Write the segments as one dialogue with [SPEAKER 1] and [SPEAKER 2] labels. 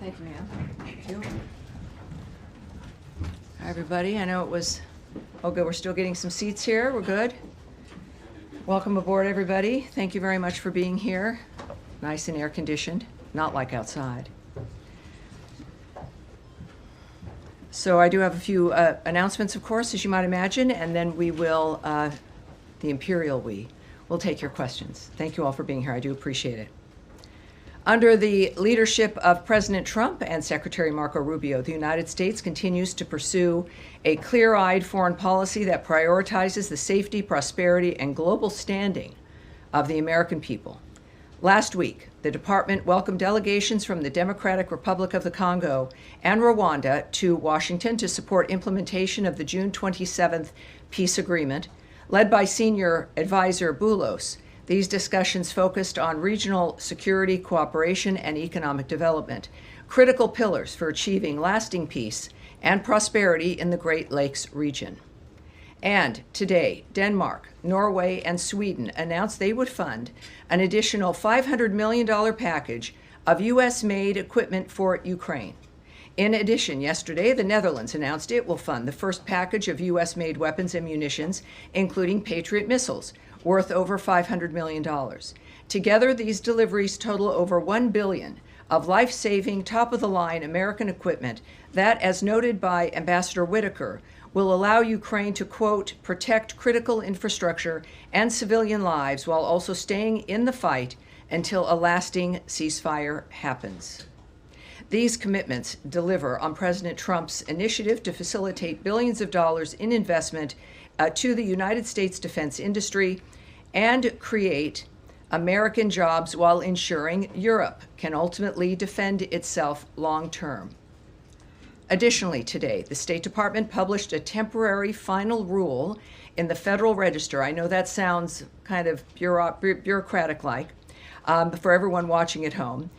[SPEAKER 1] Thank you, ma'am. Thank you. Hi, everybody. I know it was, oh, good. We're still getting some seats here. We're good. Welcome aboard, everybody. Thank you very much for being here. Nice and air-conditioned, not like outside. So I do have a few announcements, of course, as you might imagine, and then we will, the Imperial we, will take your questions. Thank you all for being here. I do appreciate it. Under the leadership of President Trump and Secretary Marco Rubio, the United States continues to pursue a clear-eyed foreign policy that prioritizes the safety, prosperity, and global standing of the American people. Last week, the department welcomed delegations from the Democratic Republic of the Congo and Rwanda to Washington to support implementation of the June 27th peace agreement, led by senior advisor Boulos. These discussions focused on regional security, cooperation, and economic development, critical pillars for achieving lasting peace and prosperity in the Great Lakes region. And today, Denmark, Norway, and Sweden announced they would fund an additional $500 million package of U.S.-made equipment for Ukraine. In addition, yesterday, the Netherlands announced it will fund the first package of U.S.-made weapons and munitions, including Patriot missiles, worth over $500 million. Together, these deliveries total over $1 billion of life-saving, top-of-the-line American equipment that, as noted by Ambassador Whitaker, will allow Ukraine to, quote, protect critical infrastructure and civilian lives while also staying in the fight until a lasting ceasefire happens. These commitments deliver on President Trump's initiative to facilitate billions of dollars in investment to the United States defense industry and create American jobs while ensuring Europe can ultimately defend itself long term. Additionally, today, the State Department published a temporary final rule in the Federal Register. I know that sounds kind of bureaucratic-like for everyone watching at home.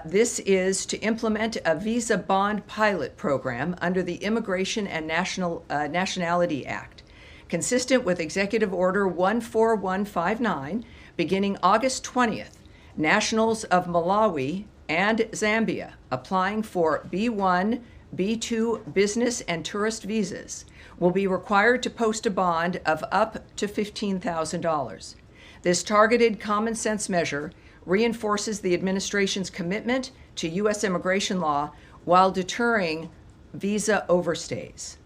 [SPEAKER 1] This is to implement a visa bond pilot program under the Immigration and Nationality Act, consistent with Executive Order 14159, beginning August 20th. Nationals of Malawi and Zambia applying for B1, B2 business and tourist visas will be required to post a bond of up to $15,000. This targeted common sense measure reinforces the administration's commitment to U.S. immigration law while deterring visa overstays.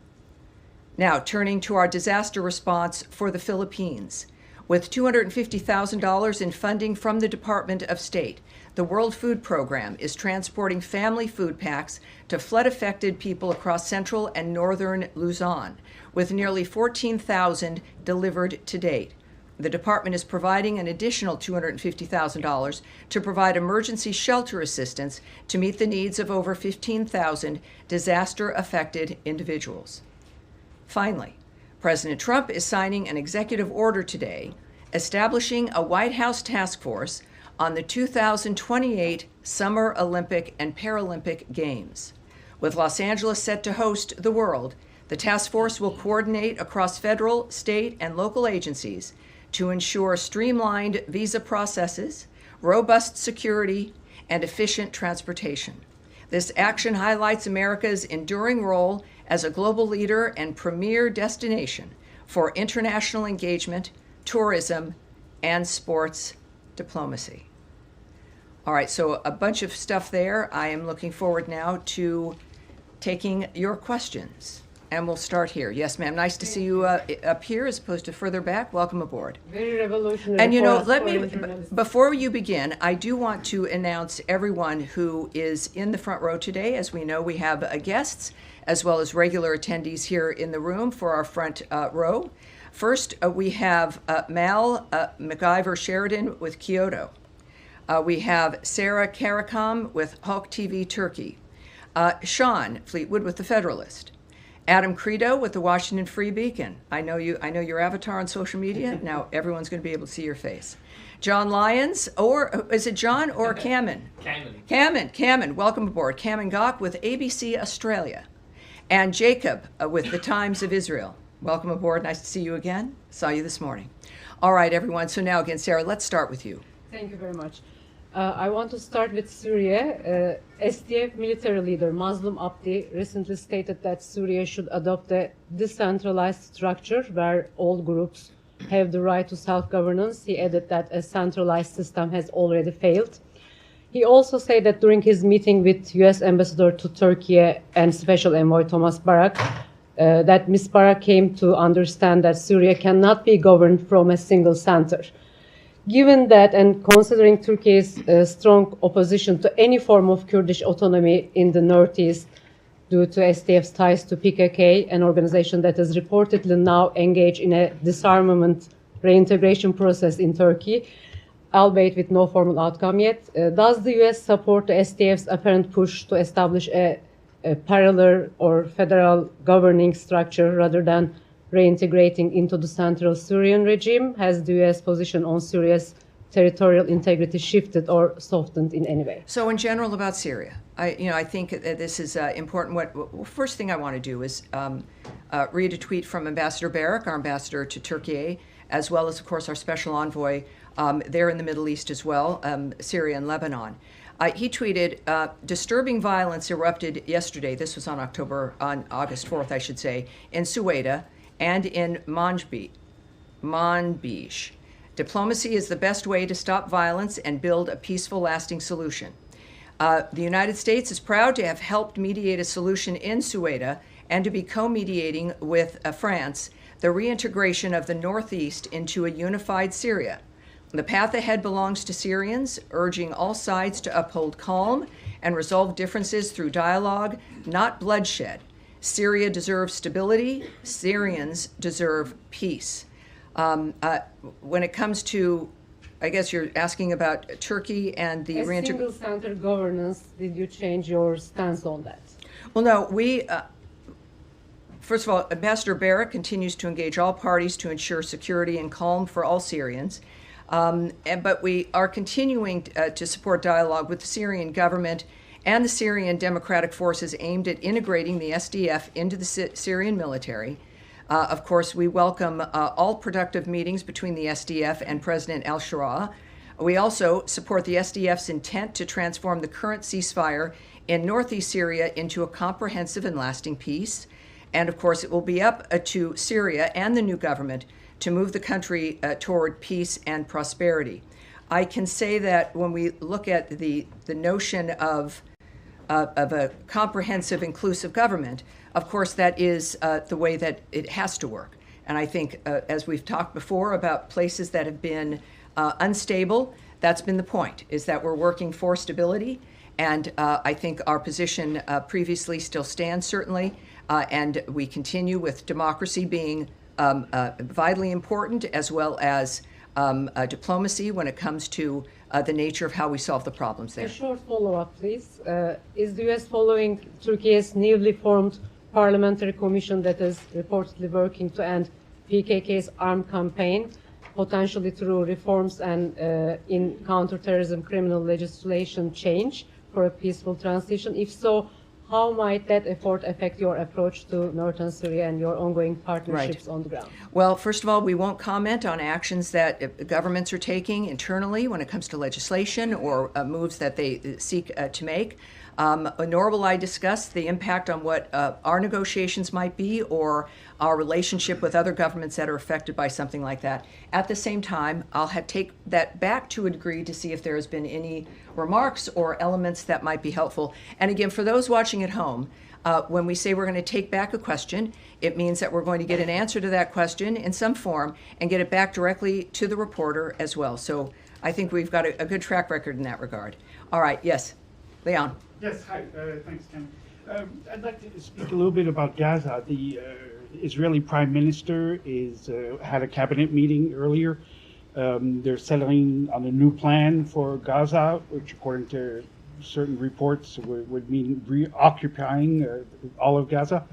[SPEAKER 1] Now, turning to our disaster response for the Philippines. With $250,000 in funding from the Department of State, the World Food Program is transporting family food packs to flood-affected people across central and northern Luzon, with nearly 14,000 delivered to date. The department is providing an additional $250,000 to provide emergency shelter assistance to meet the needs of over 15,000 disaster-affected individuals. Finally, President Trump is signing an executive order today establishing a White House task force on the 2028 Summer Olympic and Paralympic Games. With Los Angeles set to host the World, the task force will coordinate across federal, state, and local agencies to ensure streamlined visa processes, robust security, and efficient transportation. This action highlights America's enduring role as a global leader and premier destination for international engagement, tourism, and sports diplomacy. All right, so a bunch of stuff there. I am looking forward now to taking your questions. And we'll start here. Yes, ma'am. Nice to see you up here as opposed to further back. Welcome aboard.
[SPEAKER 2] Very revolutionary.
[SPEAKER 1] And you know, before you begin, I do want to announce everyone who is in the front row today. As we know, we have guests as well as regular attendees here in the room for our front row. First, we have Mal MacIver Sheridan with Kyoto. We have Sarah Karakam with Hulk TV Turkey. Sean Fleetwood with The Federalist. Adam Credo with the Washington Free Beacon. I know your avatar on social media. Now everyone's going to be able to see your face. John Lyons, or is it John or Kamen? Kamen, welcome aboard. Kamen Gok with ABC Australia. And Jacob with the Times of Israel. Welcome aboard. Nice to see you again. Saw you this morning. All right, everyone. So now again, Sarah, let's start with you.
[SPEAKER 2] Thank you very much. I want to start with Syria. SDF military leader Mazlum Abdi recently stated that Syria should adopt a decentralized structure where all groups have the right to self-governance. He added that a centralized system has already failed. He also said that during his meeting with U.S. Ambassador to Turkey and Special Envoy Thomas Barak, that Ms. Barak came to understand that Syria cannot be governed from a single center. Given that and considering Turkey's strong opposition to any form of Kurdish autonomy in the northeast due to SDF's ties to PKK, an organization that is reportedly now engaged in a disarmament reintegration process in Turkey, albeit with no formal outcome yet, does the U.S. support the SDF's apparent push to establish a parallel or federal governing structure rather than reintegrating into the central Syrian regime? Has the U.S. position on Syria's territorial integrity shifted or softened in any way?
[SPEAKER 1] So in general about Syria, I think that this is important. First thing I want to do is read a tweet from Ambassador Barak, our ambassador to Turkey, as well as, of course, our special envoy there in the Middle East as well, Syria and Lebanon. He tweeted, disturbing violence erupted yesterday, this was on August 4th, I should say, in Suwaida and in Manbij. Diplomacy is the best way to stop violence and build a peaceful, lasting solution. The United States is proud to have helped mediate a solution in Suwaida and to be co-mediating with France the reintegration of the Northeast into a unified Syria. The path ahead belongs to Syrians, urging all sides to uphold calm and resolve differences through dialogue, not bloodshed. Syria deserves stability. Syrians deserve peace. When it comes to, I guess you're asking about Turkey and the
[SPEAKER 2] single center governance, did you change your stance on that?
[SPEAKER 1] Well, no, first of all, Ambassador Barak continues to engage all parties to ensure security and calm for all Syrians. But we are continuing to support dialogue with the Syrian government and the Syrian democratic forces aimed at integrating the SDF into the Syrian military. Of course, we welcome all productive meetings between the SDF and President al-Shura. We also support the SDF's intent to transform the current ceasefire in northeast Syria into a comprehensive and lasting peace. And of course, it will be up to Syria and the new government to move the country toward peace and prosperity. I can say that when we look at the notion of a comprehensive, inclusive government, of course, that is the way that it has to work. And I think, as we've talked before about places that have been unstable, that's been the point, is that we're working for stability. And I think our position previously still stands, certainly. And we continue with democracy being vitally important, as well as diplomacy when it comes to the nature of how we solve the problems there.
[SPEAKER 2] A short follow-up, please. Is the U.S. following Turkey's newly formed parliamentary commission that is reportedly working to end PKK's armed campaign, potentially through reforms and in counterterrorism criminal legislation change for a peaceful transition? If so, how might that effort affect your approach to northern Syria and your ongoing partnerships on the ground?
[SPEAKER 1] Well, first of all, we won't comment on actions that governments are taking internally when it comes to legislation or moves that they seek to make. Nor will I discuss the impact on what our negotiations might be or our relationship with other governments that are affected by something like that. At the same time, I'll take that back to a degree to see if there has been any remarks or elements that might be helpful. And again, for those watching at home, when we say we're going to take back a question, it means that we're going to get an answer to that question in some form and get it back directly to the reporter as well. So I think we've got a good track record in that regard. All right, yes, Leon.
[SPEAKER 3] Yes, hi, thanks, Tammy. I'd like to speak a little bit about Gaza. The Israeli Prime Minister had a cabinet meeting earlier. They're settling on a new plan for Gaza, which according to certain reports would mean reoccupying all of Gaza.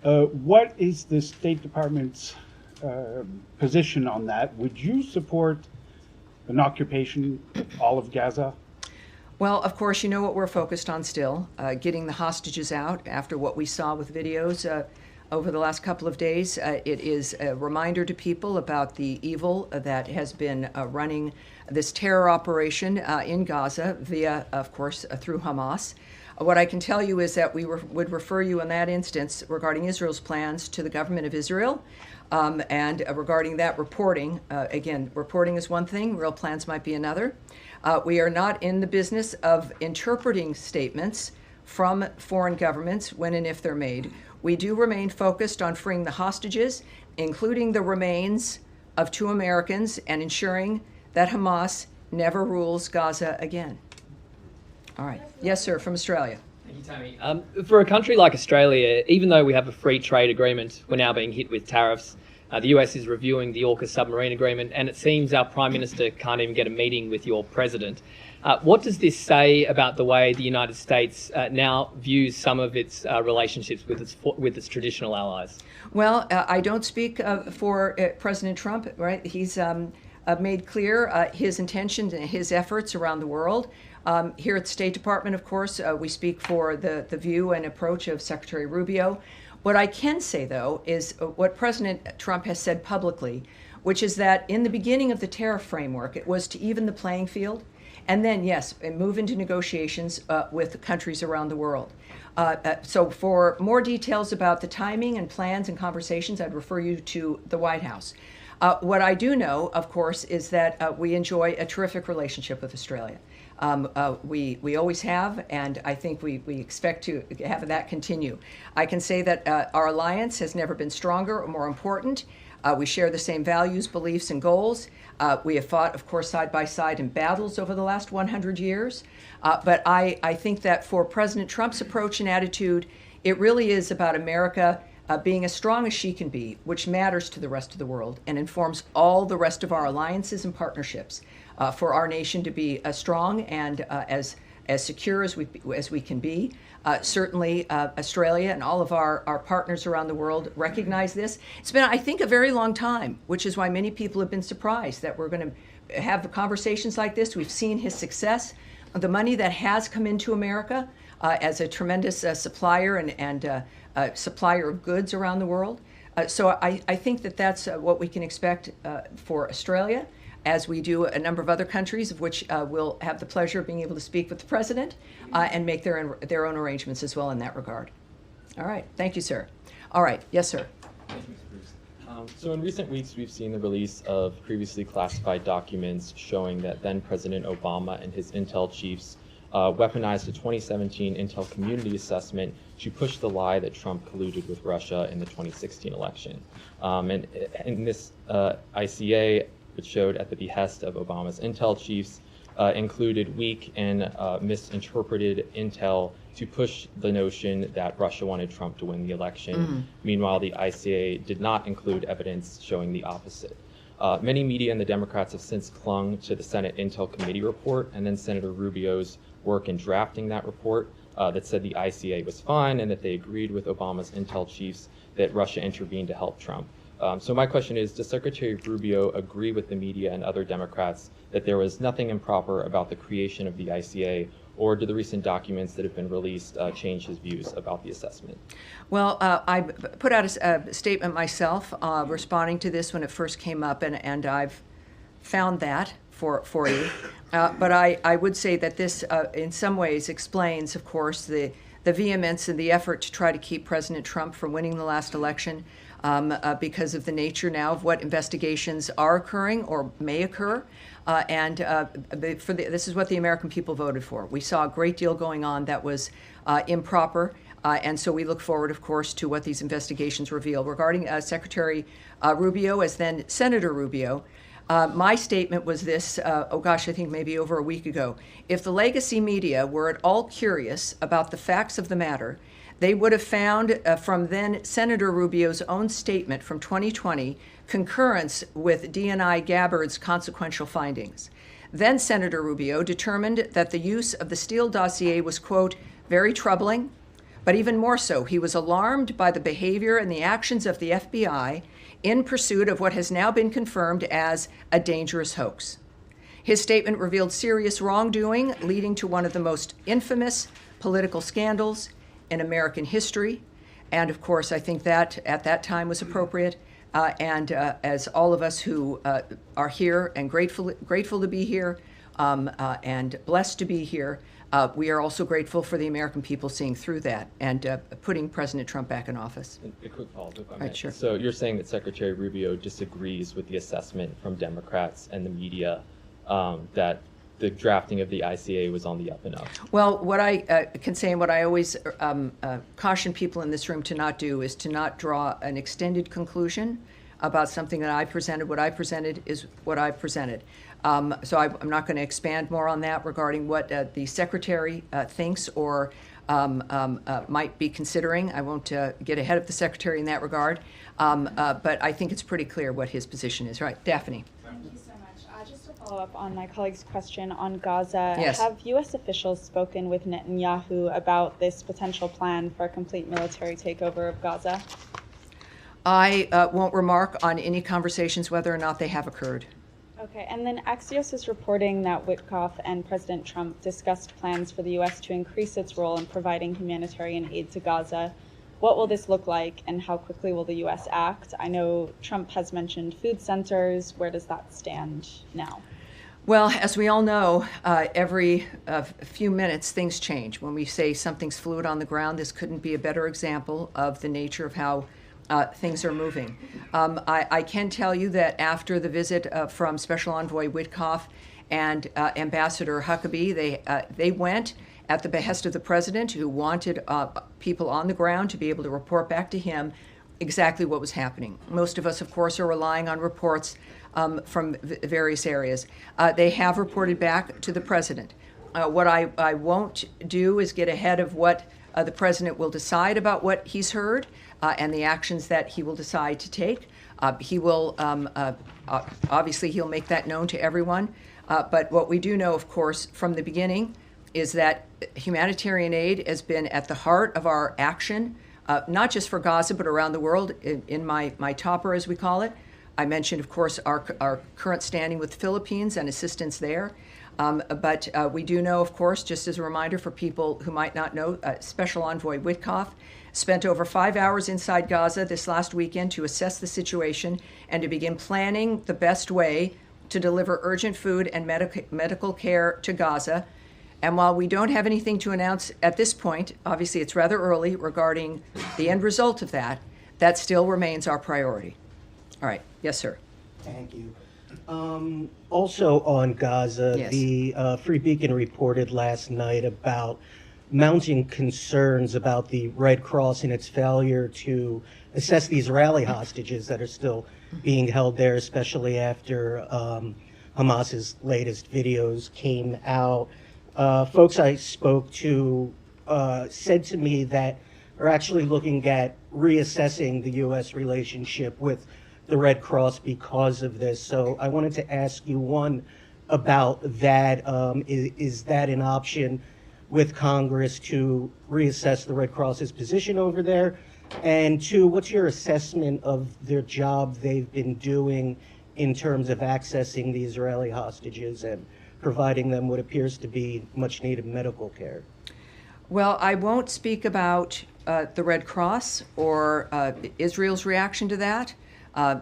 [SPEAKER 3] What is the State Department's position on that? Would you support an occupation of all of Gaza?
[SPEAKER 1] Well, of course, you know what we're focused on still, getting the hostages out after what we saw with videos over the last couple of days. It is a reminder to people about the evil that has been running this terror operation in Gaza via, of course, through Hamas. What I can tell you is that we would refer you in that instance regarding Israel's plans to the government of Israel. And regarding that reporting, again, reporting is one thing, real plans might be another. We are not in the business of interpreting statements from foreign governments when and if they're made. We do remain focused on freeing the hostages, including the remains of 2 Americans, and ensuring that Hamas never rules Gaza again. All right. Yes, sir, from Australia.
[SPEAKER 4] Thank you, Tammy. For a country like Australia, even though we have a free trade agreement, we're now being hit with tariffs. The US is reviewing the AUKUS submarine agreement, and it seems our Prime Minister can't even get a meeting with your President. What does this say about the way the United States now views some of its relationships with its traditional allies?
[SPEAKER 1] Well, I don't speak for President Trump, right? He's made clear his intentions and his efforts around the world. Here at the State Department, of course, we speak for the view and approach of Secretary Rubio. What I can say, though, is what President Trump has said publicly, which is that in the beginning of the tariff framework, it was to even the playing field, and then, yes, move into negotiations with countries around the world. So for more details about the timing and plans and conversations, I'd refer you to the White House. What I do know, of course, is that we enjoy a terrific relationship with Australia. We always have, and I think we expect to have that continue. I can say that our alliance has never been stronger or more important. We share the same values, beliefs, and goals. We have fought, of course, side by side in battles over the last 100 years. But I think that for President Trump's approach and attitude, it really is about America being as strong as she can be, which matters to the rest of the world and informs all the rest of our alliances and partnerships. For our nation to be strong and as secure as we can be. Certainly, Australia and all of our partners around the world recognize this. It's been, I think, a very long time, which is why many people have been surprised that we're going to have conversations like this. We've seen his success, the money that has come into America as a tremendous supplier and supplier of goods around the world. So I think that that's what we can expect for Australia, as we do a number of other countries, of which we'll have the pleasure of being able to speak with the president and make their own arrangements as well in that regard. All right. Thank you, sir. All right. Yes, sir.
[SPEAKER 5] Thank you, Mr. Bruce. So in recent weeks, we've seen the release of previously classified documents showing that then President Obama and his intel chiefs weaponized a 2017 Intel Community Assessment to push the lie that Trump colluded with Russia in the 2016 election. And in this ICA, which showed at the behest of Obama's intel chiefs, included weak and misinterpreted intel to push the notion that Russia wanted Trump to win the election. Mm-hmm. Meanwhile, the ICA did not include evidence showing the opposite. Many media and the Democrats have since clung to the Senate Intel Committee report and then Senator Rubio's work in drafting that report that said the ICA was fine and that they agreed with Obama's intel chiefs that Russia intervened to help Trump. So my question is, does Secretary Rubio agree with the media and other Democrats that there was nothing improper about the creation of the ICA, or do the recent documents that have been released change his views about the assessment?
[SPEAKER 1] Well, I put out a statement myself responding to this when it first came up, and I've found that for you. But I would say that this, in some ways, explains, of course, the vehemence and the effort to try to keep President Trump from winning the last election. Because of the nature now of what investigations are occurring or may occur. This is what the American people voted for. We saw a great deal going on that was improper. And so we look forward, of course, to what these investigations reveal. Regarding Secretary Rubio, as then Senator Rubio, my statement was this, I think maybe over a week ago. If the legacy media were at all curious about the facts of the matter, they would have found from then Senator Rubio's own statement from 2020 concurrence with DNI Gabbard's consequential findings. Then Senator Rubio determined that the use of the Steele dossier was, quote, very troubling, but even more so, he was alarmed by the behavior and the actions of the FBI in pursuit of what has now been confirmed as a dangerous hoax. His statement revealed serious wrongdoing leading to one of the most infamous political scandals in American history, And of course, I think that at that time was appropriate. And as all of us who are here and grateful to be here and blessed to be here, we are also grateful for the American people seeing through that and putting President Trump back in office.
[SPEAKER 5] A quick follow-up, if I may.
[SPEAKER 1] Right, sure.
[SPEAKER 5] So you're saying that Secretary Rubio disagrees with the assessment from Democrats and the media that the drafting of the ICA was on the up and up?
[SPEAKER 1] Well, what I can say and what I always caution people in this room to not do is to not draw an extended conclusion about something that I presented. What I presented is what I presented. So I'm not going to expand more on that regarding what the Secretary thinks or might be considering. I won't get ahead of the Secretary in that regard. But I think it's pretty clear what his position is. Right, Daphne.
[SPEAKER 6] Thank you so much. Just to follow up on my colleague's question on Gaza,
[SPEAKER 1] Yes.
[SPEAKER 6] Have U.S. officials spoken with Netanyahu about this potential plan for a complete military takeover of Gaza?
[SPEAKER 1] I won't remark on any conversations whether or not they have occurred.
[SPEAKER 6] Okay, and then Axios is reporting that Witkoff and President Trump discussed plans for the U.S. to increase its role in providing humanitarian aid to Gaza. What will this look like, and how quickly will the U.S. act? I know Trump has mentioned food centers. Where does that stand now?
[SPEAKER 1] Well, as we all know, every few minutes things change. When we say something's fluid on the ground, this couldn't be a better example of the nature of how things are moving. I can tell you that after the visit from Special Envoy Witkoff and Ambassador Huckabee, they went at the behest of the president, who wanted people on the ground to be able to report back to him exactly what was happening. Most of us, of course, are relying on reports from various areas. They have reported back to the president. What I won't do is get ahead of what the president will decide about what he's heard and the actions that he will decide to take. He will, obviously, he'll make that known to everyone. But what we do know, of course, from the beginning is that humanitarian aid has been at the heart of our action, not just for Gaza, but around the world. In my topper, as we call it, I mentioned, of course, our current standing with the Philippines and assistance there. But we do know, of course, just as a reminder for people who might not know, Special Envoy Witkoff spent over 5 hours inside Gaza this last weekend to assess the situation and to begin planning the best way to deliver urgent food and medical care to Gaza. And while we don't have anything to announce at this point, obviously it's rather early regarding the end result of that, that still remains our priority. All right. Yes, sir.
[SPEAKER 7] Thank you. Also on Gaza,
[SPEAKER 1] Yes.
[SPEAKER 7] the Free Beacon reported last night about mounting concerns about the Red Cross and its failure to assess the Israeli hostages that are still being held there, especially after Hamas's latest videos came out. Folks I spoke to said to me that are actually looking at reassessing the U.S. relationship with the Red Cross because of this. So I wanted to ask you, one, about that. Is that an option with Congress to reassess the Red Cross's position over there? And two, what's your assessment of their job they've been doing in terms of accessing the Israeli hostages and providing them what appears to be much needed medical care?
[SPEAKER 1] Well, I won't speak about the Red Cross or Israel's reaction to that.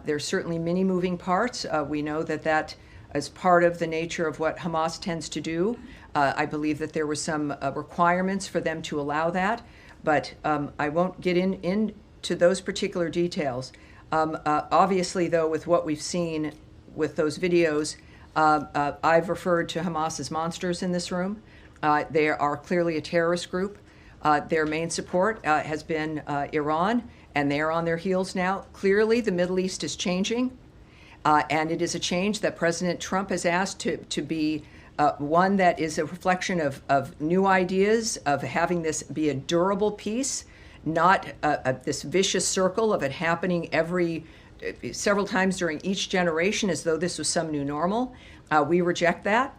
[SPEAKER 1] There's certainly many moving parts. We know that is part of the nature of what Hamas tends to do. I believe that there were some requirements for them to allow that, but I won't get into those particular details. Obviously, though, with what we've seen with those videos, I've referred to Hamas as monsters in this room. They are clearly a terrorist group. Their main support has been Iran, and they are on their heels now. Clearly, the Middle East is changing, and it is a change that President Trump has asked to be one that is a reflection of new ideas, of having this be a durable peace, not this vicious circle of it happening several times during each generation as though this was some new normal. We reject that.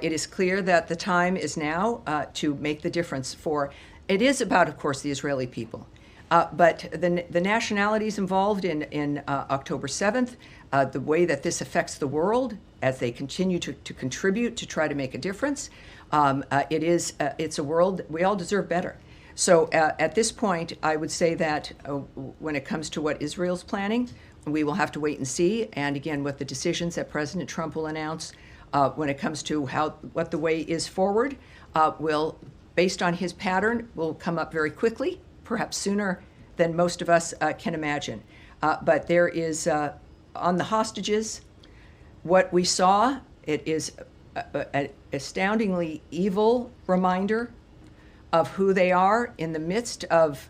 [SPEAKER 1] It is clear that the time is now to make the difference it is about, of course, the Israeli people. But the nationalities involved in October 7th, the way that this affects the world as they continue to contribute to try to make a difference, it's a world we all deserve better. So at this point, I would say that when it comes to what Israel's planning, we will have to wait and see. And again, what the decisions that President Trump will announce when it comes to what the way is forward will, based on his pattern, will come up very quickly, perhaps sooner than most of us can imagine. But there is, on the hostages, what we saw, it is an astoundingly evil reminder of who they are in the midst of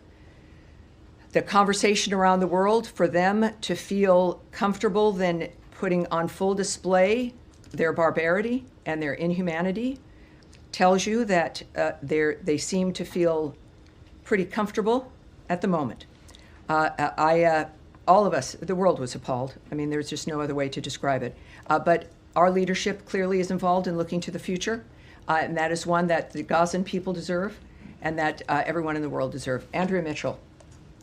[SPEAKER 1] the conversation around the world. For them to feel comfortable then putting on full display their barbarity and their inhumanity tells you that they seem to feel pretty comfortable at the moment. All of us, the world was appalled. I mean, there's just no other way to describe it. But our leadership clearly is involved in looking to the future, and that is one that the Gazan people deserve and that everyone in the world deserve. Andrea Mitchell.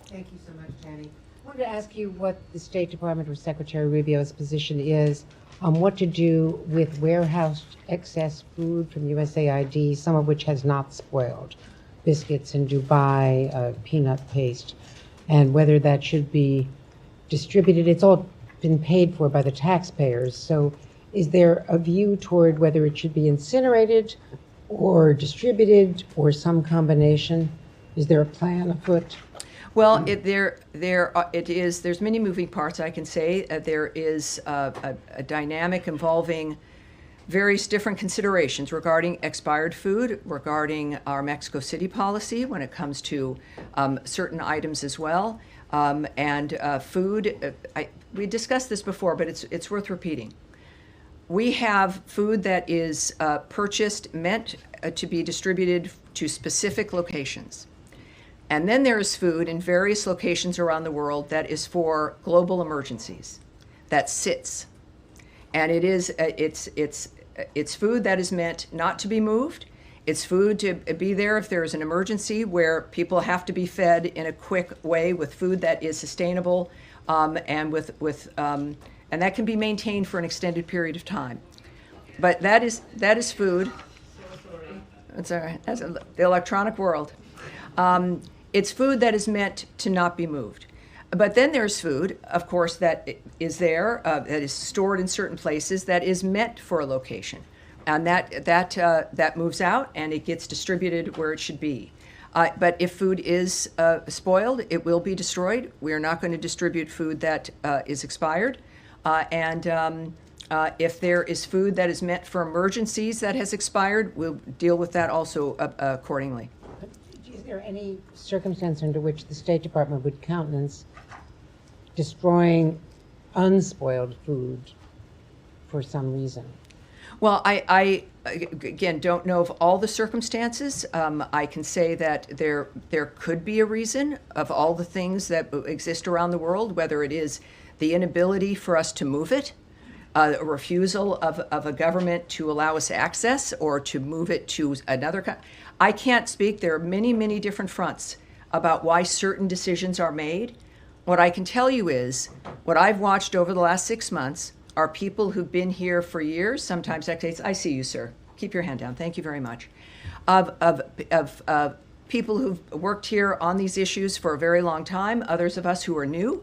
[SPEAKER 8] Thank you so much, Tammy. I wanted to ask you what the State Department or Secretary Rubio's position is on what to do with warehoused excess food from USAID, some of which has not spoiled, biscuits in Dubai, peanut paste, and whether that should be distributed. It's all been paid for by the taxpayers. So is there a view toward whether it should be incinerated or distributed or some combination? Is there a plan afoot?
[SPEAKER 1] Well, there's many moving parts, I can say. There is a dynamic involving various different considerations regarding expired food, regarding our Mexico City policy when it comes to certain items as well. And food, we discussed this before, but it's worth repeating. We have food that is purchased, meant to be distributed to specific locations. And then there is food in various locations around the world that is for global emergencies, that sits. And it's food that is meant not to be moved. It's food to be there if there is an emergency where people have to be fed in a quick way with food that is sustainable and and that can be maintained for an extended period of time. But that is food. It's all right. That's the electronic world. It's food that is meant to not be moved. But then there's food, of course, that is there, that is stored in certain places, that is meant for a location. And that moves out and it gets distributed where it should be. But if food is spoiled, it will be destroyed. We are not going to distribute food that is expired. If there is food that is meant for emergencies that has expired, we'll deal with that also accordingly.
[SPEAKER 8] Is there any circumstance under which the State Department would countenance destroying unspoiled food for some reason?
[SPEAKER 1] Well, I again don't know of all the circumstances. I can say that there could be a reason of all the things that exist around the world, whether it is the inability for us to move it, a refusal of a government to allow us access or to move it to another country. I can't speak. There are many, many different fronts about why certain decisions are made. What I can tell you is what I've watched over the last 6 months are people who've been here for years, sometimes decades. I see you, sir. Keep your hand down. Thank you very much. Of people who've worked here on these issues for a very long time, others of us who are new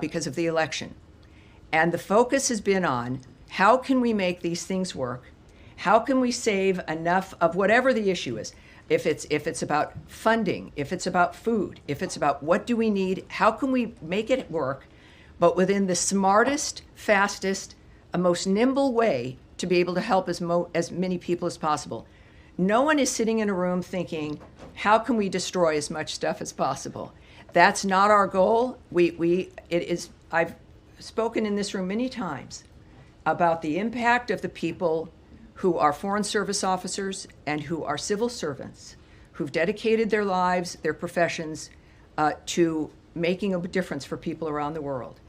[SPEAKER 1] because of the election. And the focus has been on how can we make these things work? How can we save enough of whatever the issue is? If it's about funding, if it's about food, if it's about what do we need, how can we make it work, but within the smartest, fastest, most nimble way to be able to help as many people as possible. No one is sitting in a room thinking, how can we destroy as much stuff as possible? That's not our goal. I've spoken in this room many times about the impact of the people who are Foreign Service officers and who are civil servants, who've dedicated their lives, their professions, to making a difference for people around the world.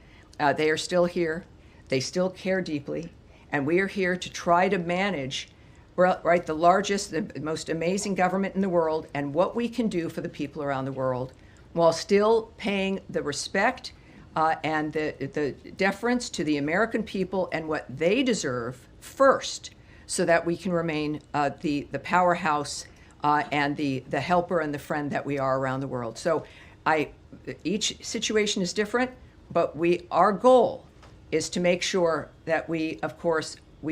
[SPEAKER 1] They are still here. They still care deeply. And we are here to try to manage, right, the largest, the most amazing government in the world and what we can do for the people around the world while still paying the respect and the deference to the American people and what they deserve first, so that we can remain the powerhouse and the helper and the friend that we are around the world. So each situation is different, but our goal is to make sure that we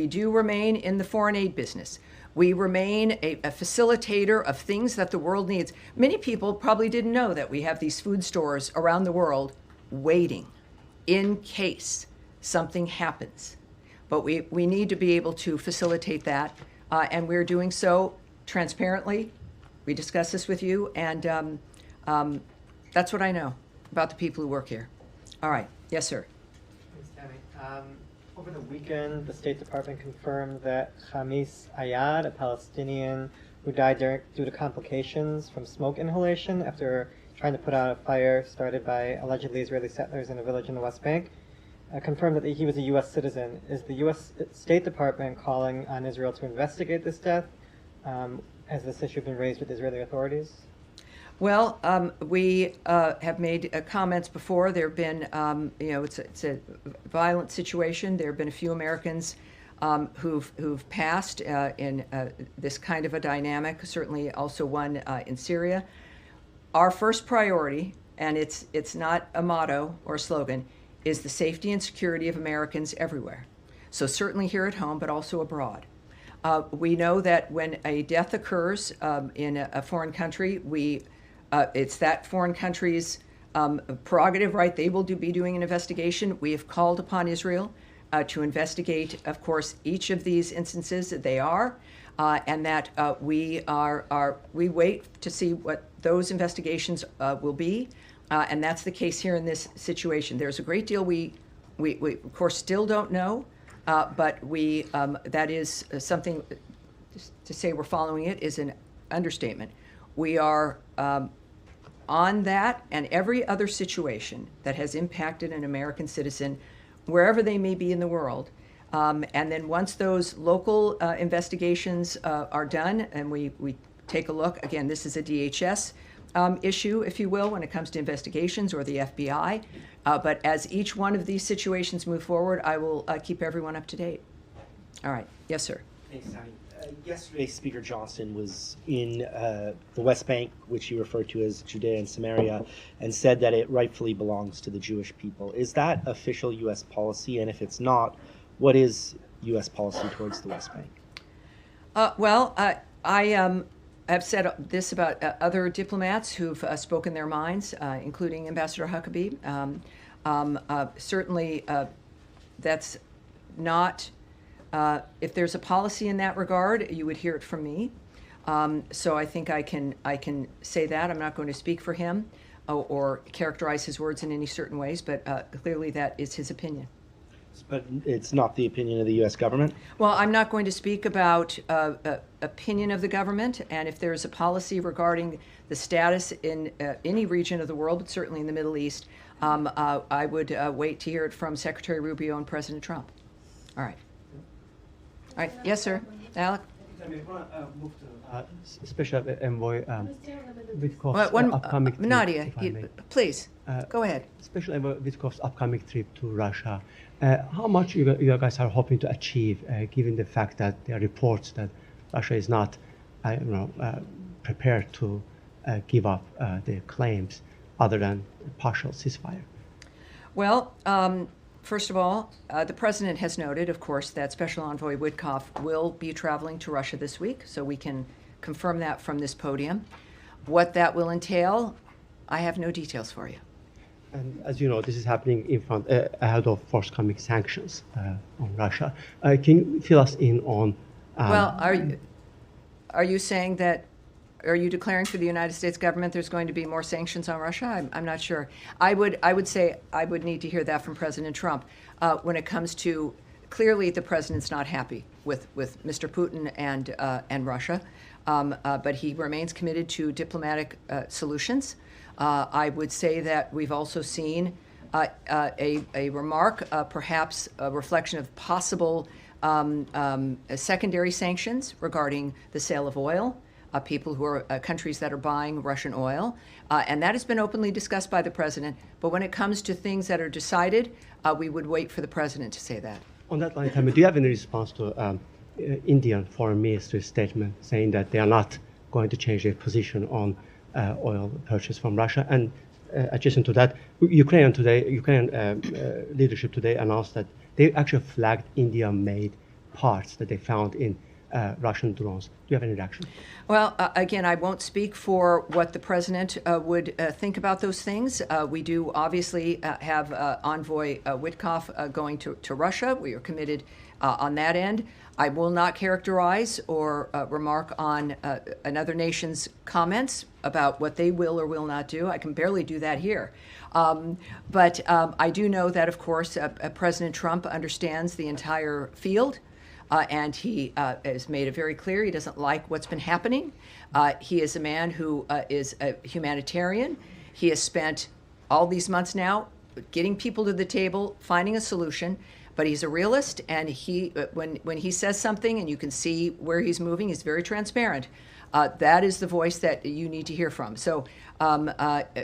[SPEAKER 1] do remain in the foreign aid business. We remain a facilitator of things that the world needs. Many people probably didn't know that we have these food stores around the world waiting in case something happens. But we need to be able to facilitate that, and we're doing so transparently. We discuss this with you, and that's what I know about the people who work here. All right. Yes, sir.
[SPEAKER 9] Thanks, Tammy. Over the weekend, the State Department confirmed that Khamis Ayad, a Palestinian who died due to complications from smoke inhalation after trying to put out a fire started by allegedly Israeli settlers in a village in the West Bank, confirmed that he was a U.S. citizen. Is the U.S. State Department calling on Israel to investigate this death? Has this issue been raised with Israeli authorities?
[SPEAKER 1] Well, we have made comments before. There have been, it's a violent situation. There have been a few Americans who've passed in this kind of a dynamic, certainly also one in Syria. Our first priority, and it's not a motto or a slogan, is the safety and security of Americans everywhere. So certainly here at home, but also abroad. We know that when a death occurs in a foreign country, it's that foreign country's prerogative, right? They will be doing an investigation. We have called upon Israel to investigate, of course, each of these instances that they are, and that we wait to see what those investigations will be, and that's the case here in this situation. There's a great deal we of course still don't know, but that is something. To say we're following it is an understatement. We are on that and every other situation that has impacted an American citizen, wherever they may be in the world. And then once those local investigations are done and we take a look, again, this is a DHS issue, if you will, when it comes to investigations, or the FBI. But as each one of these situations move forward, I will keep everyone up to date. All right. Yes, sir.
[SPEAKER 10] Thanks, Tammy. Yesterday, Speaker Johnson was in the West Bank, which he referred to as Judea and Samaria, and said that it rightfully belongs to the Jewish people. Is that official U.S. policy? And if it's not, what is U.S. policy towards the West Bank?
[SPEAKER 1] Well, I have said this about other diplomats who've spoken their minds, including Ambassador Huckabee. Certainly, that's not... if there's a policy in that regard, you would hear it from me. So I think I can say that. I'm not going to speak for him or characterize his words in any certain ways, but clearly that is his opinion.
[SPEAKER 10] But it's not the opinion of the U.S. government?
[SPEAKER 1] Well, I'm not going to speak about opinion of the government, and if there's a policy regarding the status in any region of the world, but certainly in the Middle East, I would wait to hear it from Secretary Rubio and President Trump. All right. All right. Yes, sir. Alec?
[SPEAKER 11] I want to move to Special Envoy Witkoff's
[SPEAKER 1] One,
[SPEAKER 11] upcoming trip,
[SPEAKER 1] Nadia,
[SPEAKER 11] if I may.
[SPEAKER 1] please, go ahead.
[SPEAKER 11] Special Envoy Witkoff's upcoming trip to Russia. How much you guys are hoping to achieve, given the fact that there are reports that Russia is not, prepared to give up their claims other than partial ceasefire?
[SPEAKER 1] Well, first of all, the president has noted, of course, that Special Envoy Witkoff will be traveling to Russia this week, so we can confirm that from this podium. What that will entail, I have no details for you.
[SPEAKER 11] And as you know, this is happening in front ahead of forthcoming sanctions on Russia. Can you fill us in on?
[SPEAKER 1] Well, are you saying that? Are you declaring for the United States government there's going to be more sanctions on Russia? I'm not sure. I would say I would need to hear that from President Trump. When it comes to, clearly the president's not happy with Mr. Putin and Russia, but he remains committed to diplomatic solutions. I would say that we've also seen a remark, perhaps a reflection of possible secondary sanctions regarding the sale of oil. People who are countries that are buying Russian oil. And that has been openly discussed by the president. But when it comes to things that are decided, we would wait for the president to say that.
[SPEAKER 11] On that line, Tammy, do you have any response to Indian Foreign Minister's statement saying that they are not going to change their position on oil purchase from Russia. And adjacent to that, Ukrainian leadership today announced that they actually flagged India-made parts that they found in Russian drones. Do you have any reaction?
[SPEAKER 1] Well, again, I won't speak for what the president would think about those things. We do obviously have Envoy Witkoff going to Russia. We are committed on that end. I will not characterize or remark on another nation's comments about what they will or will not do. I can barely do that here. But I do know that, of course, President Trump understands the entire field. And he has made it very clear he doesn't like what's been happening. He is a man who is a humanitarian. He has spent all these months now getting people to the table, finding a solution. But he's a realist, and he when he says something and you can see where he's moving, he's very transparent. That is the voice that you need to hear from. So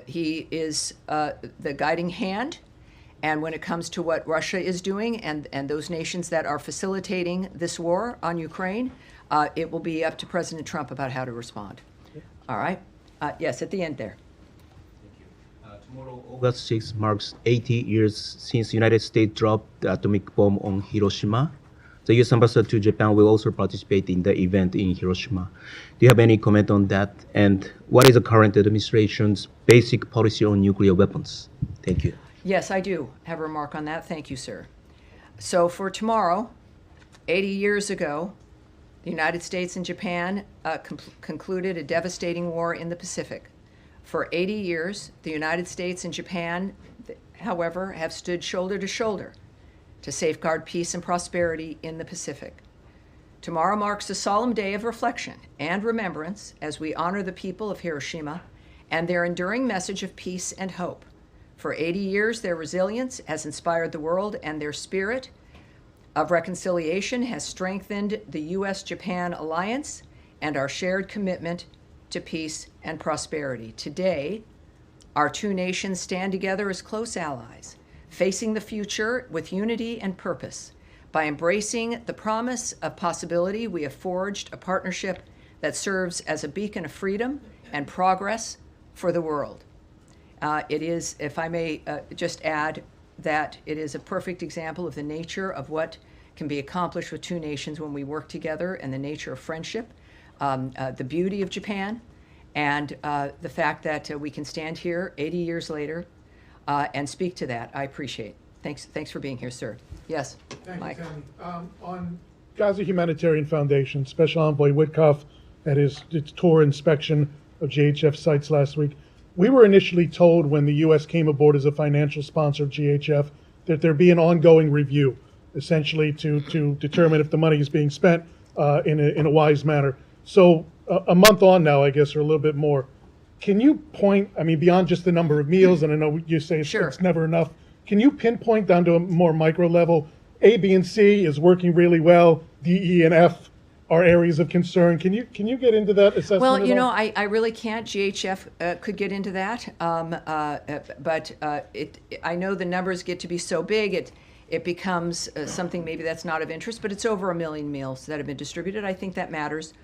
[SPEAKER 1] he is the guiding hand. And when it comes to what Russia is doing and those nations that are facilitating this war on Ukraine, it will be up to President Trump about how to respond. All right? Yes, at the end there.
[SPEAKER 12] Tomorrow, August 6 marks 80 years since the United States dropped the atomic bomb on Hiroshima. The U.S. ambassador to Japan will also participate in the event in Hiroshima. Do you have any comment on that? And what is the current administration's basic policy on nuclear weapons? Thank you.
[SPEAKER 1] Yes, I do have a remark on that. Thank you, sir. So for tomorrow, 80 years ago, the United States and Japan concluded a devastating war in the Pacific. For 80 years, the United States and Japan, however, have stood shoulder to shoulder to safeguard peace and prosperity in the Pacific. Tomorrow marks a solemn day of reflection and remembrance as we honor the people of Hiroshima and their enduring message of peace and hope. For 80 years, their resilience has inspired the world, and their spirit of reconciliation has strengthened the U.S.-Japan alliance and our shared commitment to peace and prosperity. Today, our two nations stand together as close allies, facing the future with unity and purpose. By embracing the promise of possibility, we have forged a partnership that serves as a beacon of freedom and progress for the world. It is, if I may just add, that it is a perfect example of the nature of what can be accomplished with two nations when we work together, and the nature of friendship, the beauty of Japan, and the fact that we can stand here 80 years later and speak to that. I appreciate. Thanks for being here, sir. Yes,
[SPEAKER 13] Thank
[SPEAKER 1] Mike.
[SPEAKER 13] you, Tammy. On Gaza Humanitarian Foundation, Special Envoy Witkoff at his tour inspection of GHF sites last week, we were initially told when the U.S. came aboard as a financial sponsor of GHF that there'd be an ongoing review, essentially to determine if the money is being spent in a wise manner. So a month on now, I guess, or a little bit more, can you point, I mean, beyond just the number of meals, and I know you say it's never enough, can you pinpoint down to a more micro level, A, B, and C is working really well, D, E, and F are areas of concern? Can you get into that assessment?
[SPEAKER 1] Well, you know, I really can't. GHF could get into that, but I know the numbers get to be so big, it becomes something maybe that's not of interest, but it's over 1 million meals that have been distributed. I think that matters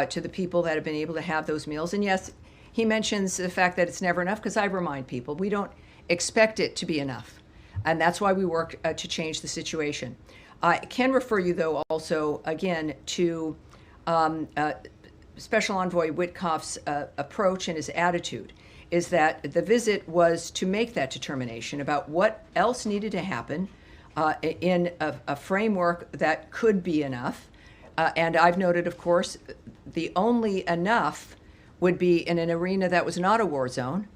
[SPEAKER 1] to the people that have been able to have those meals. And yes, he mentions the fact that it's never enough, because I remind people we don't expect it to be enough. And that's why we work to change the situation. I can refer you, though, also, again, to Special Envoy Witkoff's approach and his attitude, is that the visit was to make that determination about what else needed to happen in a framework that could be enough. And I've noted, of course, the only enough would be in an arena that was not a war zone,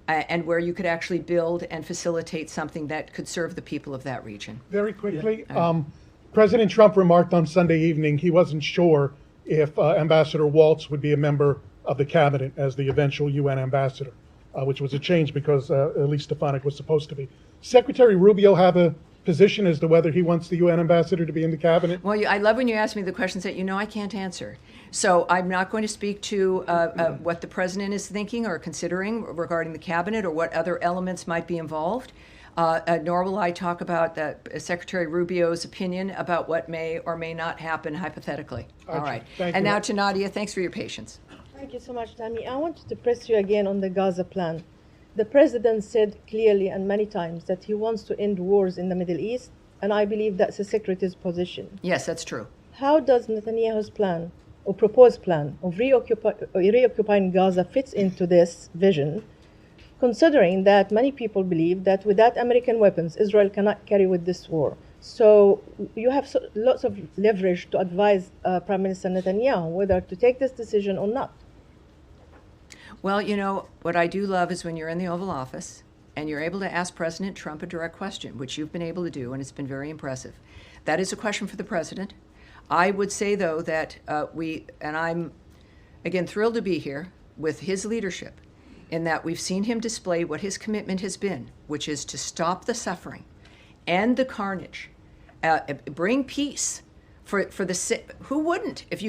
[SPEAKER 1] and where you could actually build and facilitate something that could serve the people of that region.
[SPEAKER 13] Very quickly, President Trump remarked on Sunday evening he wasn't sure if Ambassador Waltz would be a member of the cabinet as the eventual UN ambassador, which was a change because Elise Stefanik was supposed to be. Secretary Rubio have a position as to whether he wants the UN ambassador to be in the cabinet?
[SPEAKER 1] Well, I love when you ask me the questions that you know I can't answer. So I'm not going to speak to what the president is thinking or considering regarding the cabinet or what other elements might be involved, nor will I talk about Secretary Rubio's opinion about what may or may not happen hypothetically. All right.
[SPEAKER 13] Thank
[SPEAKER 1] and
[SPEAKER 13] you.
[SPEAKER 1] now to Nadia, thanks for your patience.
[SPEAKER 14] Thank you so much, Tammy. I wanted to press you again on the Gaza plan. The president said clearly and many times that he wants to end wars in the Middle East, and I believe that's the secretary's position.
[SPEAKER 1] Yes, that's true.
[SPEAKER 14] How does Netanyahu's plan or proposed plan of reoccupying Gaza fits into this vision, considering that many people believe that without American weapons, Israel cannot carry with this war? So you have lots of leverage to advise Prime Minister Netanyahu whether to take this decision or not.
[SPEAKER 1] Well, you know, what I do love is when you're in the Oval Office and you're able to ask President Trump a direct question, which you've been able to do, and it's been very impressive. That is a question for the president. I would say, though, that and I'm, again, thrilled to be here with his leadership, in that we've seen him display what his commitment has been, which is to stop the suffering, end the carnage, bring peace for the who wouldn't if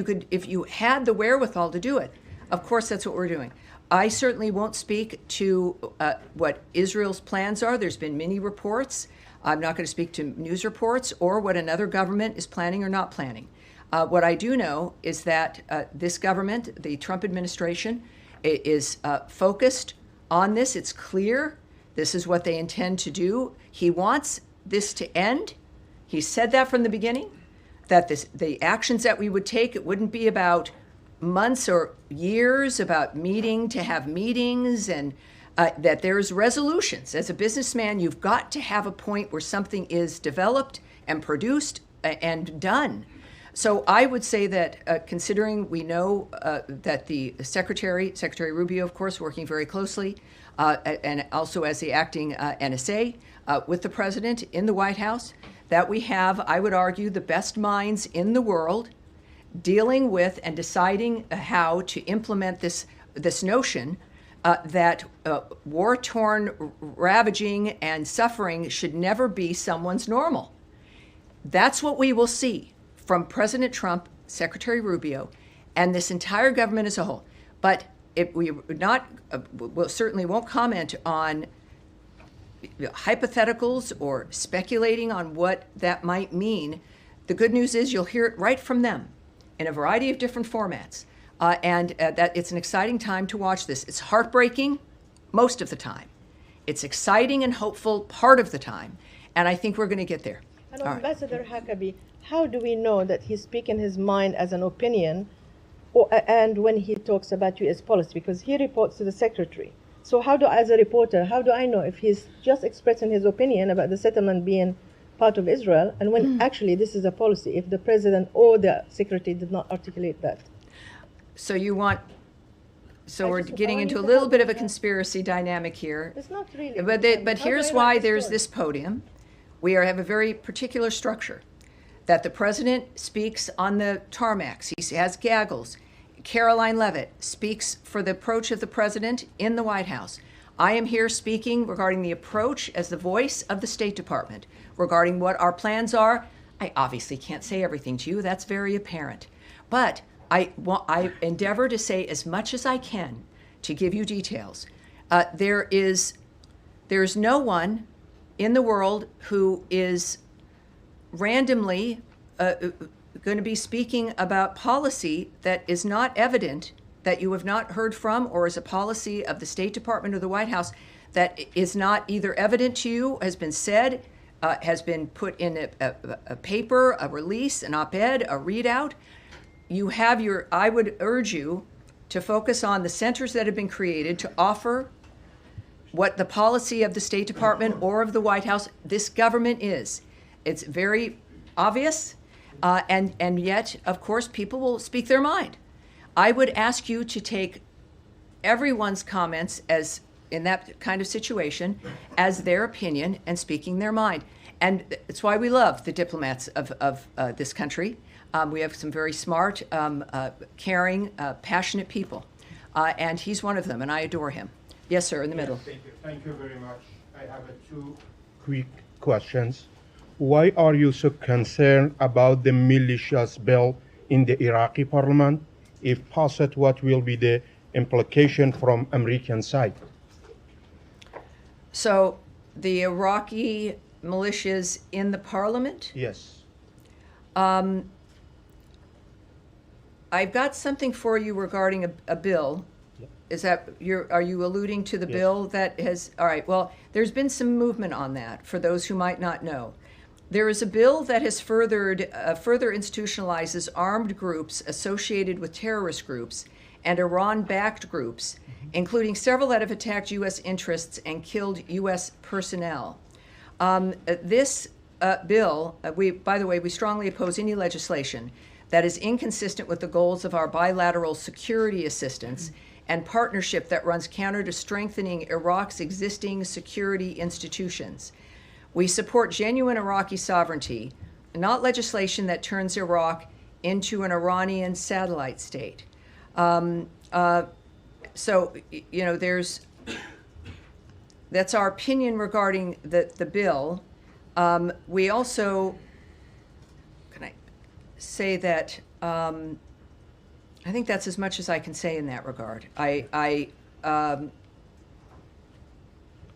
[SPEAKER 1] you had the wherewithal to do it. Of course, that's what we're doing. I certainly won't speak to what Israel's plans are. There's been many reports. I'm not going to speak to news reports or what another government is planning or not planning. What I do know is that this government, the Trump administration, is focused on this. It's clear. This is what they intend to do. He wants this to end. He said that from the beginning, that the actions that we would take, it wouldn't be about months or years, about meeting to have meetings, and that there's resolutions. As a businessman, you've got to have a point where something is developed and produced and done. So I would say that considering we know that the Secretary Rubio, of course, working very closely, and also as the acting NSA with the president in the White House, that we have, I would argue, the best minds in the world dealing with and deciding how to implement this notion that war-torn ravaging and suffering should never be someone's normal. That's what we will see from President Trump, Secretary Rubio, and this entire government as a whole. But if we certainly won't comment on hypotheticals or speculating on what that might mean. The good news is you'll hear it right from them in a variety of different formats. And that it's an exciting time to watch this. It's heartbreaking most of the time. It's exciting and hopeful part of the time. And I think we're going to get there.
[SPEAKER 14] And Ambassador Huckabee, how do we know that he's speaking his mind as an opinion and when he talks about U.S. policy? Because he reports to the secretary. So as a reporter, how do I know if he's just expressing his opinion about the settlement being part of Israel and when actually this is a policy, if the president or the secretary did not articulate that?
[SPEAKER 1] So we're getting into a little bit of a conspiracy dynamic here.
[SPEAKER 14] It's not really.
[SPEAKER 1] But here's why there's this podium. We have a very particular structure, that the president speaks on the tarmacs. He has gaggles. Caroline Levitt speaks for the approach of the president in the White House. I am here speaking regarding the approach as the voice of the State Department, regarding what our plans are. I obviously can't say everything to you. That's very apparent. But I endeavor to say as much as I can to give you details. There is no one in the world who is randomly going to be speaking about policy that is not evident, that you have not heard from, or is a policy of the State Department or the White House that is not either evident to you, has been said, has been put in a paper, a release, an op-ed, a readout. I would urge you to focus on the centers that have been created to offer what the policy of the State Department or of the White House, this government is. It's very obvious, and yet, of course, people will speak their mind. I would ask you to take everyone's comments as in that kind of situation as their opinion and speaking their mind. And it's why we love the diplomats of this country. We have some very smart, caring, passionate people. And he's one of them, and I adore him. Yes, sir, in the middle.
[SPEAKER 15] Thank you. Thank you very much. I have two
[SPEAKER 16] quick questions. Why are you so concerned about the militias bill in the Iraqi parliament? If passed, what will be the implication from American side?
[SPEAKER 1] So the Iraqi militias in the parliament?
[SPEAKER 16] Yes.
[SPEAKER 1] I've got something for you regarding a bill. Is that are you alluding to the
[SPEAKER 16] Yes.
[SPEAKER 1] bill that has, all right, well, there's been some movement on that for those who might not know. There is a bill that has further institutionalizes armed groups associated with terrorist groups and Iran-backed groups, including several that have attacked U.S. interests and killed U.S. personnel. This bill, by the way, we strongly oppose any legislation that is inconsistent with the goals of our bilateral security assistance and partnership that runs counter to strengthening Iraq's existing security institutions. We support genuine Iraqi sovereignty, not legislation that turns Iraq into an Iranian satellite state. So, you know, that's our opinion regarding the bill. We also, can I say that, I think that's as much as I can say in that regard.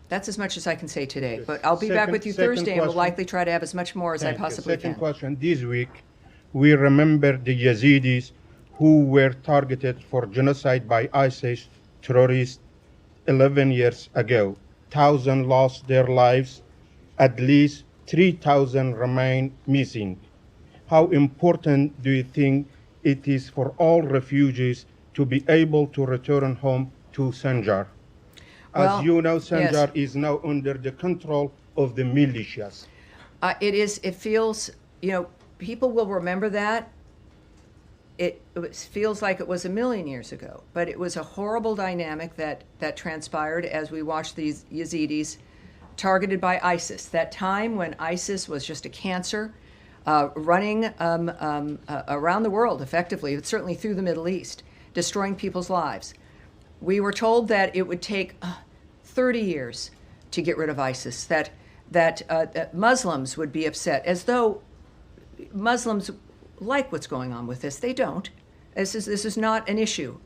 [SPEAKER 1] That's as much as I can say today, but I'll be back with you Thursday and we'll likely try to have as much more as I possibly
[SPEAKER 16] Second
[SPEAKER 1] can.
[SPEAKER 16] question. This week, we remember the Yazidis who were targeted for genocide by ISIS terrorists 11 years ago. 1,000 lost their lives. At least 3,000 remain missing. How important do you think it is for all refugees to be able to return home to Sinjar? As you know, Sinjar is now under the control of the militias.
[SPEAKER 1] It feels, you know, people will remember that. It feels like it was a million years ago, but it was a horrible dynamic that transpired as we watched these Yazidis targeted by ISIS. That time when ISIS was just a cancer running around the world effectively, but certainly through the Middle East, destroying people's lives. We were told that it would take 30 years to get rid of ISIS, that Muslims would be upset, as though Muslims like what's going on with this. They don't. This is not an issue.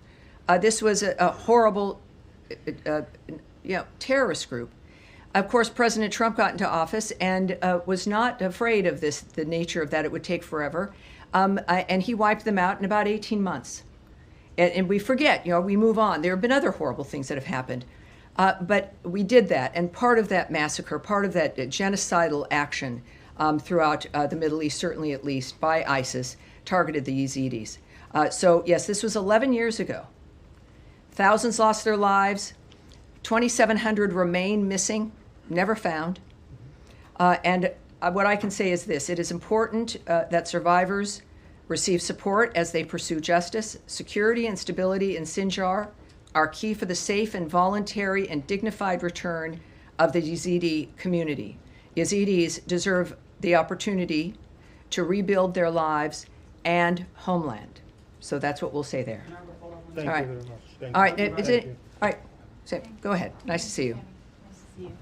[SPEAKER 1] This was a horrible terrorist group. Of course, President Trump got into office and was not afraid of the nature of that. It would take forever. And he wiped them out in about 18 months. And we forget, you know, we move on. There have been other horrible things that have happened. But we did that. And part of that massacre, part of that genocidal action throughout the Middle East, certainly at least, by ISIS, targeted the Yazidis. So, yes, this was 11 years ago. Thousands lost their lives. 2,700 remain missing, never found. And what I can say is this. It is important that survivors receive support as they pursue justice. Security and stability in Sinjar are key for the safe and voluntary and dignified return of the Yazidi community. Yazidis deserve the opportunity to rebuild their lives and homeland. So that's what we'll say there.
[SPEAKER 16] Thank
[SPEAKER 1] All right.
[SPEAKER 16] you very much. Thank
[SPEAKER 1] All right.
[SPEAKER 16] you.
[SPEAKER 1] All right. So, go ahead. Nice to see you.
[SPEAKER 17] Nice to see you.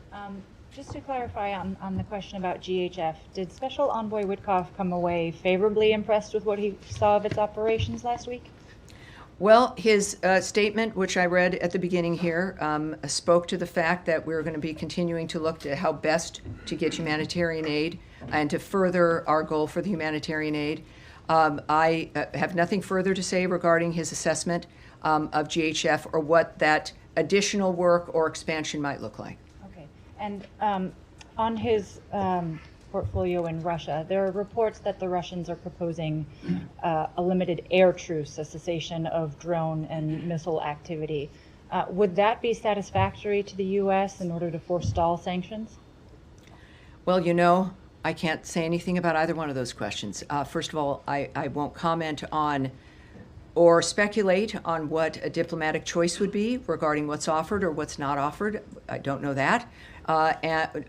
[SPEAKER 17] Just to clarify on the question about GHF, did Special Envoy Witkoff come away favorably impressed with what he saw of its operations last week?
[SPEAKER 1] Well, his statement, which I read at the beginning here, spoke to the fact that we're going to be continuing to look to how best to get humanitarian aid and to further our goal for the humanitarian aid. I have nothing further to say regarding his assessment of GHF or what that additional work or expansion might look like.
[SPEAKER 17] Okay. And on his portfolio in Russia, there are reports that the Russians are proposing a limited air truce, a cessation of drone and missile activity. Would that be satisfactory to the U.S. in order to forestall sanctions?
[SPEAKER 1] Well, you know, I can't say anything about either one of those questions. First of all, I won't comment on or speculate on what a diplomatic choice would be regarding what's offered or what's not offered. I don't know that.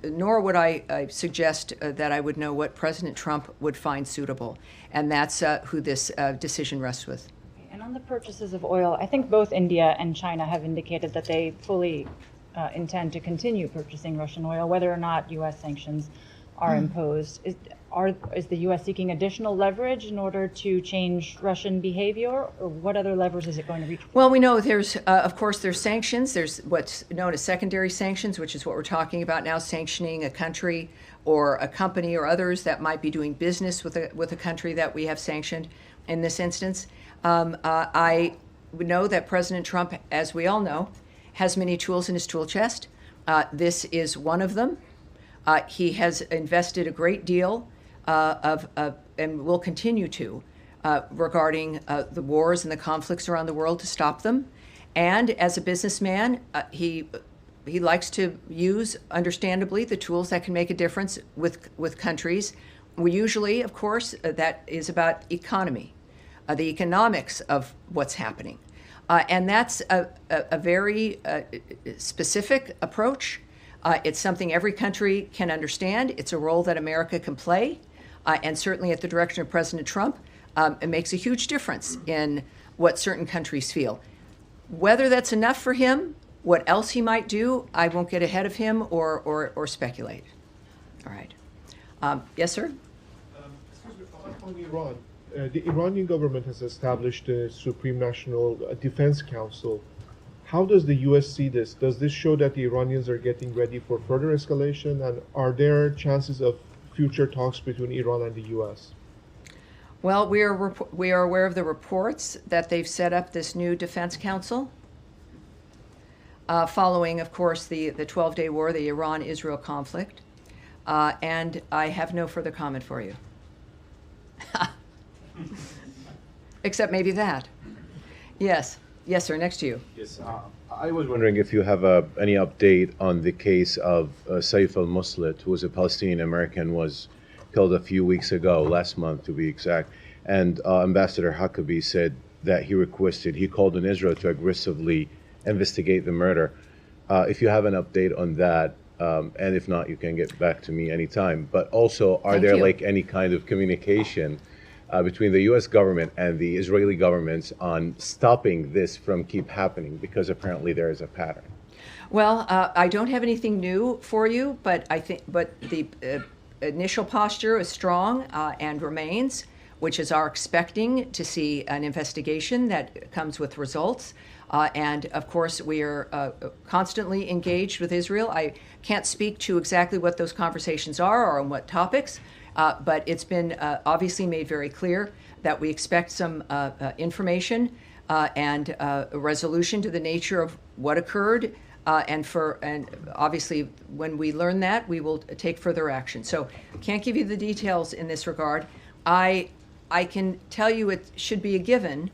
[SPEAKER 1] Nor would I suggest that I would know what President Trump would find suitable. And that's who this decision rests with.
[SPEAKER 17] And on the purchases of oil, I think both India and China have indicated that they fully intend to continue purchasing Russian oil, whether or not U.S. sanctions are imposed. Is the U.S. seeking additional leverage in order to change Russian behavior, or what other levers is it going to reach?
[SPEAKER 1] Well, we know there's, of course, there's sanctions. There's what's known as secondary sanctions, which is what we're talking about now, sanctioning a country or a company or others that might be doing business with a country that we have sanctioned in this instance. I know that President Trump, as we all know, has many tools in his tool chest. This is one of them. He has invested a great deal and will continue to, regarding the wars and the conflicts around the world to stop them. And as a businessman, he likes to use, understandably, the tools that can make a difference with countries. We usually, of course, that is about economy, the economics of what's happening. And that's a very specific approach. It's something every country can understand. It's a role that America can play. And certainly at the direction of President Trump, it makes a huge difference in what certain countries feel. Whether that's enough for him, what else he might do, I won't get ahead of him or speculate. All right. Yes, sir?
[SPEAKER 18] Excuse me, on Iran. The Iranian government has established a Supreme National Defense Council. How does the U.S. see this? Does this show that the Iranians are getting ready for further escalation? And are there chances of future talks between Iran and the U.S.?
[SPEAKER 1] Well, we are aware of the reports that they've set up this new defense council following, of course, the 12-day war, the Iran-Israel conflict. And I have no further comment for you. Except maybe that. Yes. Yes, sir. Next to you.
[SPEAKER 19] Yes. I was wondering if you have any update on the case of Sifal Musl, who was a Palestinian American, was killed a few weeks ago, last month to be exact. And Ambassador Huckabee said that he called on Israel to aggressively investigate the murder. If you have an update on that, and if not, you can get back to me anytime. But also, are there like any kind of communication between the U.S. government and the Israeli governments on stopping this from keep happening? Because apparently there is a pattern.
[SPEAKER 1] Well, I don't have anything new for you, but the initial posture is strong and remains, which is our expecting to see an investigation that comes with results. And of course, we are constantly engaged with Israel. I can't speak to exactly what those conversations are or on what topics, but it's been obviously made very clear that we expect some information and a resolution to the nature of what occurred. And obviously, when we learn that, we will take further action. So I can't give you the details in this regard. I can tell you it should be a given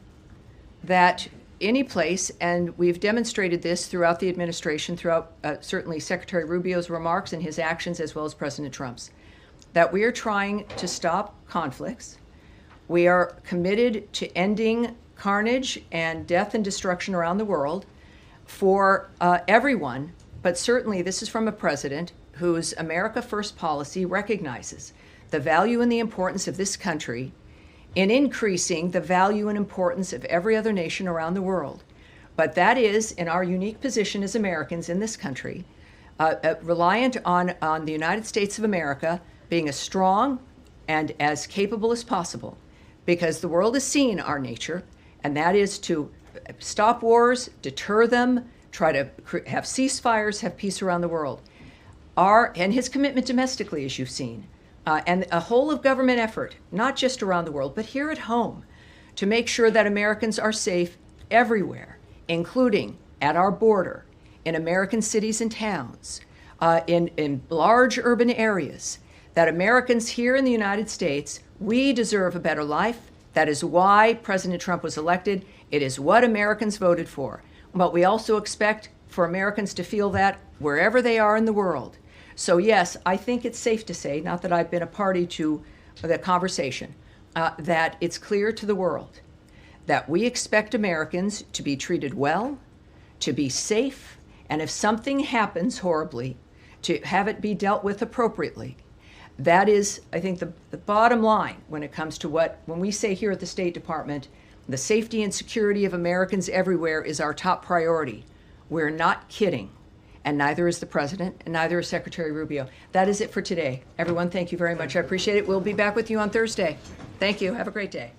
[SPEAKER 1] that any place, and we've demonstrated this throughout the administration, throughout certainly Secretary Rubio's remarks and his actions, as well as President Trump's, that we are trying to stop conflicts. We are committed to ending carnage and death and destruction around the world for everyone, but certainly this is from a president whose America First policy recognizes the value and the importance of this country in increasing the value and importance of every other nation around the world. But that is, in our unique position as Americans in this country, reliant on the United States of America being as strong and as capable as possible, because the world has seen our nature, and that is to stop wars, deter them, try to have ceasefires, have peace around the world. And his commitment domestically, as you've seen, and a whole of government effort, not just around the world, but here at home, to make sure that Americans are safe everywhere, including at our border, in American cities and towns, in large urban areas, that Americans here in the United States, we deserve a better life. That is why President Trump was elected. It is what Americans voted for. But we also expect for Americans to feel that wherever they are in the world. So yes, I think it's safe to say, not that I've been a party to the conversation, that it's clear to the world that we expect Americans to be treated well, to be safe, and if something happens horribly, to have it be dealt with appropriately. That is, I think, the bottom line when it comes to when we say here at the State Department, the safety and security of Americans everywhere is our top priority. We're not kidding. And neither is the president, and neither is Secretary Rubio. That is it for today. Everyone, thank you very much. I appreciate it. We'll be back with you on Thursday. Thank you. Have a great day.